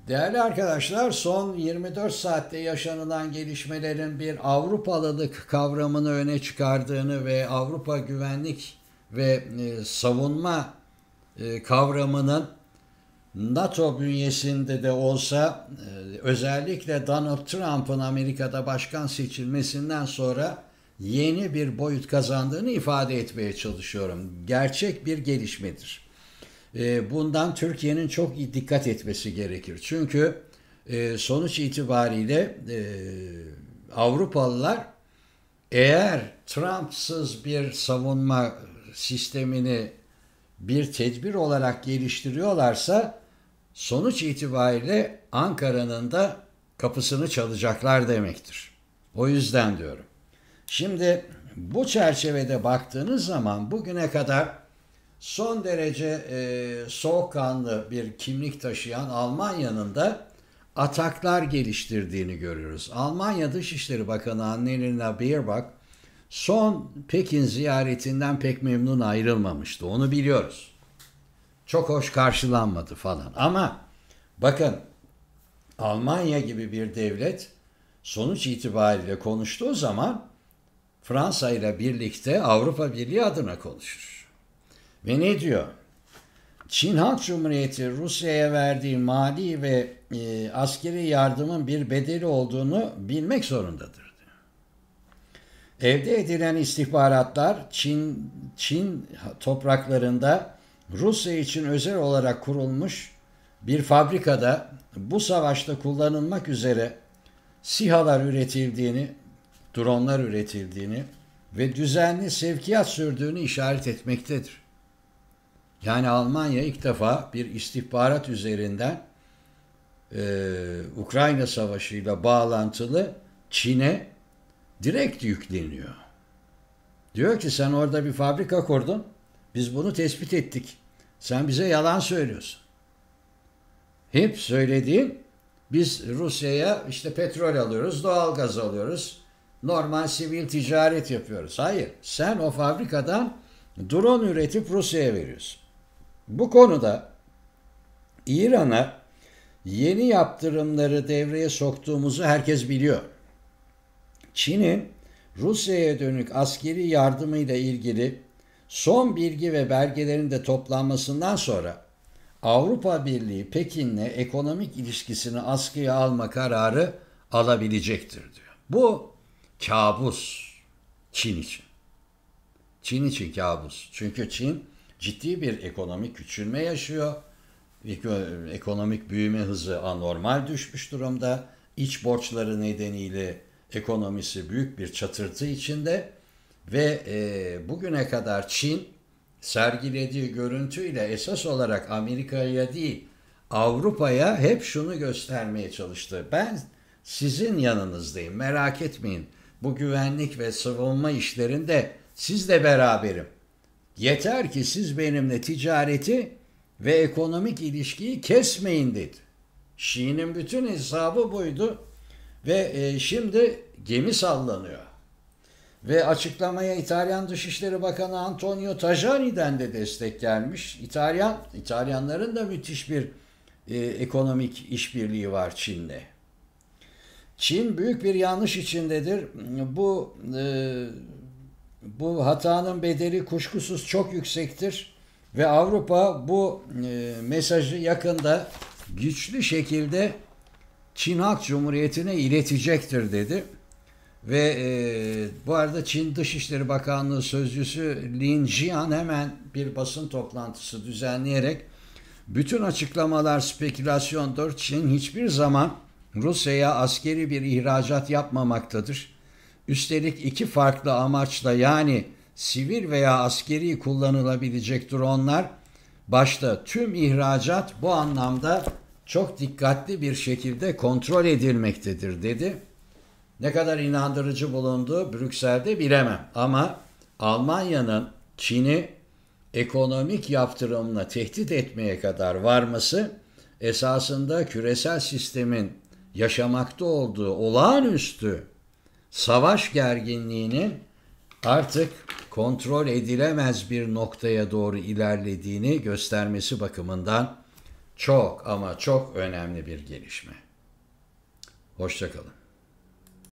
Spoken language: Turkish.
Değerli arkadaşlar, son 24 saatte yaşanılan gelişmelerin bir Avrupalılık kavramını öne çıkardığını ve Avrupa güvenlik ve savunma kavramının NATO bünyesinde de olsa özellikle Donald Trump'ın Amerika'da başkan seçilmesinden sonra yeni bir boyut kazandığını ifade etmeye çalışıyorum. Gerçek bir gelişmedir. Bundan Türkiye'nin çok iyi dikkat etmesi gerekir. Çünkü sonuç itibariyle Avrupalılar eğer Trump'sız bir savunma sistemini bir tedbir olarak geliştiriyorlarsa sonuç itibariyle Ankara'nın da kapısını çalacaklar demektir. O yüzden diyorum. Şimdi bu çerçevede baktığınız zaman bugüne kadar son derece soğukkanlı bir kimlik taşıyan Almanya'nın da ataklar geliştirdiğini görüyoruz. Almanya Dışişleri Bakanı Annalena Baerbock son Pekin ziyaretinden pek memnun ayrılmamıştı. Onu biliyoruz. Çok hoş karşılanmadı falan. Ama bakın, Almanya gibi bir devlet sonuç itibariyle konuştuğu zaman Fransa ile birlikte Avrupa Birliği adına konuşur. Ve ne diyor? Çin Halk Cumhuriyeti Rusya'ya verdiği mali ve askeri yardımın bir bedeli olduğunu bilmek zorundadır diyor. Elde edilen istihbaratlar Çin topraklarında Rusya için özel olarak kurulmuş bir fabrikada bu savaşta kullanılmak üzere SİHA'lar üretildiğini, dronlar üretildiğini ve düzenli sevkiyat sürdüğünü işaret etmektedir. Yani Almanya ilk defa bir istihbarat üzerinden Ukrayna Savaşı'yla bağlantılı Çin'e direkt yükleniyor. Diyor ki sen orada bir fabrika kurdun, biz bunu tespit ettik. Sen bize yalan söylüyorsun. Hep söylediğin biz Rusya'ya işte petrol alıyoruz, doğalgaz alıyoruz, normal sivil ticaret yapıyoruz. Hayır, sen o fabrikadan drone üretip Rusya'ya veriyorsun. Bu konuda İran'a yeni yaptırımları devreye soktuğumuzu herkes biliyor. Çin'in Rusya'ya dönük askeri yardımıyla ilgili son bilgi ve belgelerin de toplanmasından sonra Avrupa Birliği Pekin'le ekonomik ilişkisini askıya alma kararı alabilecektir diyor. Bu kabus Çin için. Çin için kabus. Çünkü Çin ciddi bir ekonomik küçülme yaşıyor. Ekonomik büyüme hızı anormal düşmüş durumda. İç borçları nedeniyle ekonomisi büyük bir çatırtı içinde ve bugüne kadar Çin sergilediği görüntüyle esas olarak Amerika'ya değil Avrupa'ya hep şunu göstermeye çalıştı. Ben sizin yanınızdayım, merak etmeyin. Bu güvenlik ve savunma işlerinde sizle beraberim. Yeter ki siz benimle ticareti ve ekonomik ilişkiyi kesmeyin dedi. Şii'nin bütün hesabı buydu ve şimdi gemi sallanıyor. Ve açıklamaya İtalyan Dışişleri Bakanı Antonio Tajani'den de destek gelmiş. İtalyanların da müthiş bir ekonomik işbirliği var Çin'le. Çin büyük bir yanlış içindedir. Bu hatanın bedeli kuşkusuz çok yüksektir ve Avrupa bu mesajı yakında güçlü şekilde Çin Halk Cumhuriyeti'ne iletecektir dedi. Ve bu arada Çin Dışişleri Bakanlığı Sözcüsü Lin Jian hemen bir basın toplantısı düzenleyerek bütün açıklamalar spekülasyondur. Çin hiçbir zaman Rusya'ya askeri bir ihracat yapmamaktadır. Üstelik iki farklı amaçla yani sivil veya askeri kullanılabilecek dronlar başta tüm ihracat bu anlamda çok dikkatli bir şekilde kontrol edilmektedir dedi. Ne kadar inandırıcı bulunduğu Brüksel'de bilemem ama Almanya'nın Çin'i ekonomik yaptırımla tehdit etmeye kadar varması esasında küresel sistemin yaşamakta olduğu olağanüstü savaş gerginliğinin artık kontrol edilemez bir noktaya doğru ilerlediğini göstermesi bakımından Çok ama çok önemli bir gelişme. Hoşça kalın.